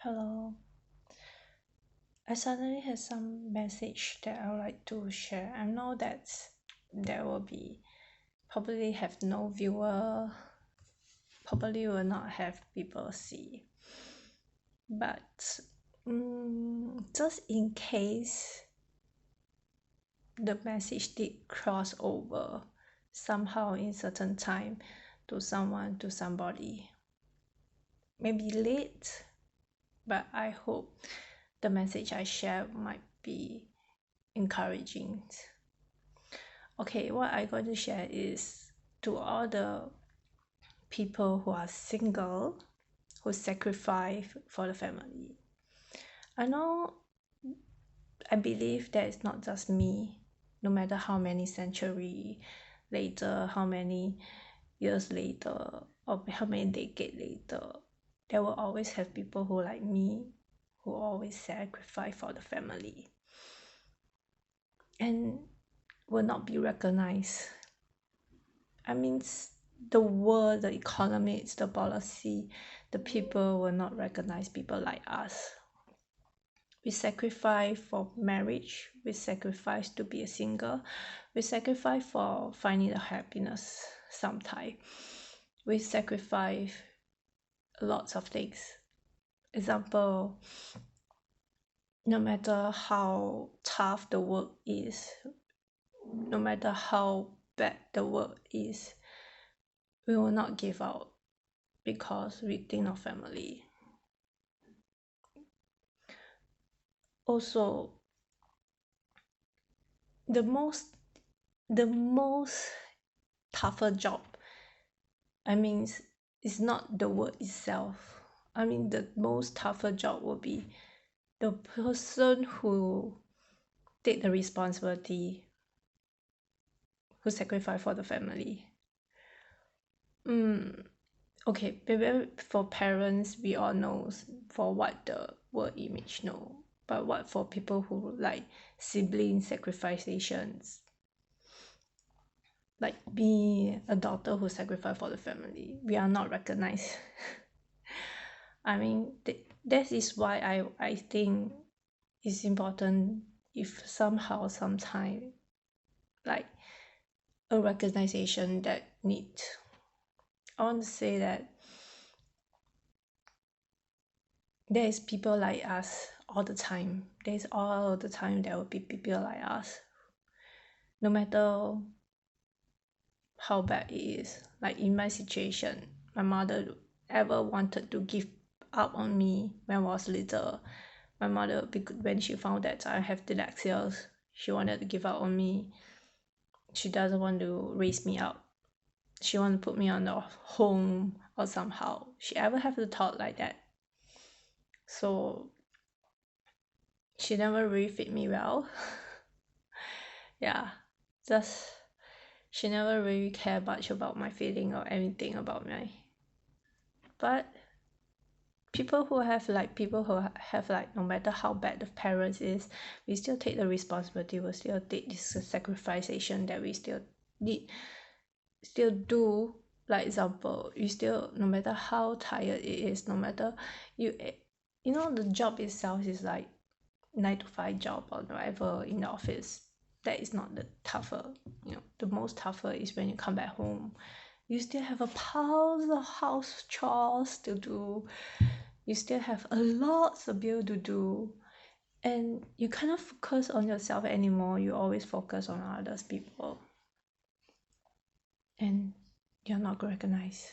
Hello. I suddenly have some message that I would like to share. I know that there will be probably have no viewer, probably will not have people see. But just in case the message did cross over somehow in certain time to someone, to somebody, maybe late, but I hope the message I share might be encouraging. Okay, what I'm going to share is to all the people who are single, who sacrifice for the family. I believe that it's not just me. No matter how many centuries later, how many years later, or how many decades later, there will always have people who like me, who always sacrifice for the family and will not be recognized. I mean, the world, the economy, the policy, the people will not recognize people like us. We sacrifice for marriage, we sacrifice to be a single, we sacrifice for finding the happiness sometimes. We sacrifice lots of things. Example, no matter how tough the work is, no matter how bad the work is, we will not give up because we think of family. Also, the most tougher job, I mean, it's not the work itself. I mean, the most tougher job will be the person who take the responsibility, who sacrifice for the family. Okay, maybe for parents, we all know for what the word image know, but what for people who like sibling sacrifications, like me, a daughter who sacrificed for the family, we are not recognized. I mean, that is why I think it's important if somehow sometime like a recognition that need. I want to say that there is people like us all the time. There's all the time there will be people like us. No matter how bad it is. Like in my situation, my mother ever wanted to give up on me when I was little. My mother, when she found that I have dyslexia, she wanted to give up on me. She doesn't want to raise me up. She want to put me on a home or somehow. She ever have the thought like that. So she never really fit me well. Yeah, just she never really care much about my feeling or anything about me. But people who have like no matter how bad the parents is, we still take the responsibility, we still take this sacrification that we still need, still do. Like example, you still, no matter how tired it is, no matter you know the job itself is like 9 to 5 job or whatever in the office. That is not the tougher. The most tougher is when you come back home, you still have a pile of house chores to do, you still have a lot of bill to do, and you cannot focus on yourself anymore. You always focus on others people, and you're not recognized.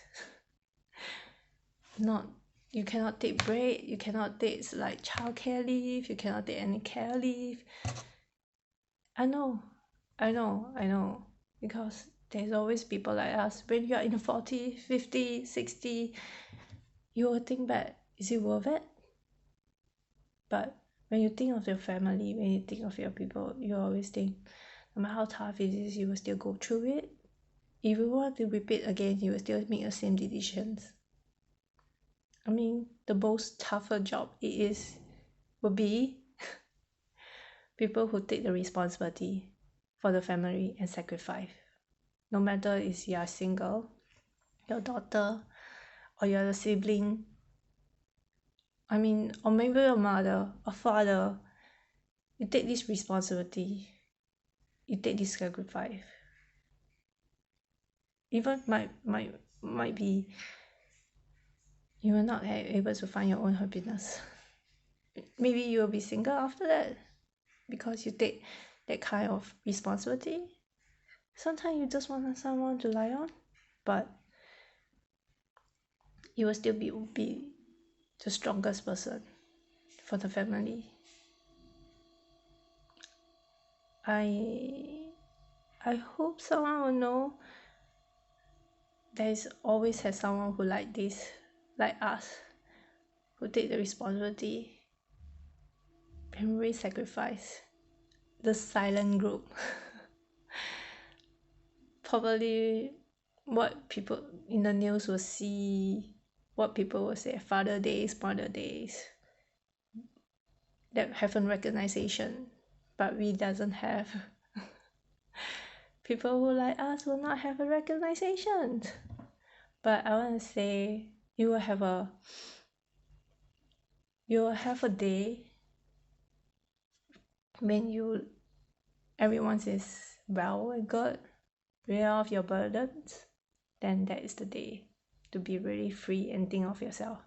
Not You cannot take break, you cannot take like childcare leave, you cannot take any care leave. I know, because there's always people like us. When you're in 40, 50, 60, you will think back, is it worth it? But when you think of your family, when you think of your people, you always think, no matter how tough it is, you will still go through it. If you want to repeat again, you will still make the same decisions. I mean, the most tougher job would be people who take the responsibility for the family and sacrifice. No matter if you are single, your daughter, or you're a sibling, I mean, or maybe a mother, a father, you take this responsibility, you take this sacrifice. Even might be you will not able to find your own happiness. Maybe you will be single after that because you take that kind of responsibility. Sometimes you just want someone to lie on, but you will still be the strongest person for the family. I hope someone will know there is always has someone who like this, like us, who take the responsibility and really sacrifice. The silent group. Probably what people in the news will see, what people will say, father days, mother days, that haven't recognition, but we doesn't have. People who like us will not have a recognition. But I want to say you will have a day when everyone is well and good, rid of your burdens, then that is the day to be really free and think of yourself.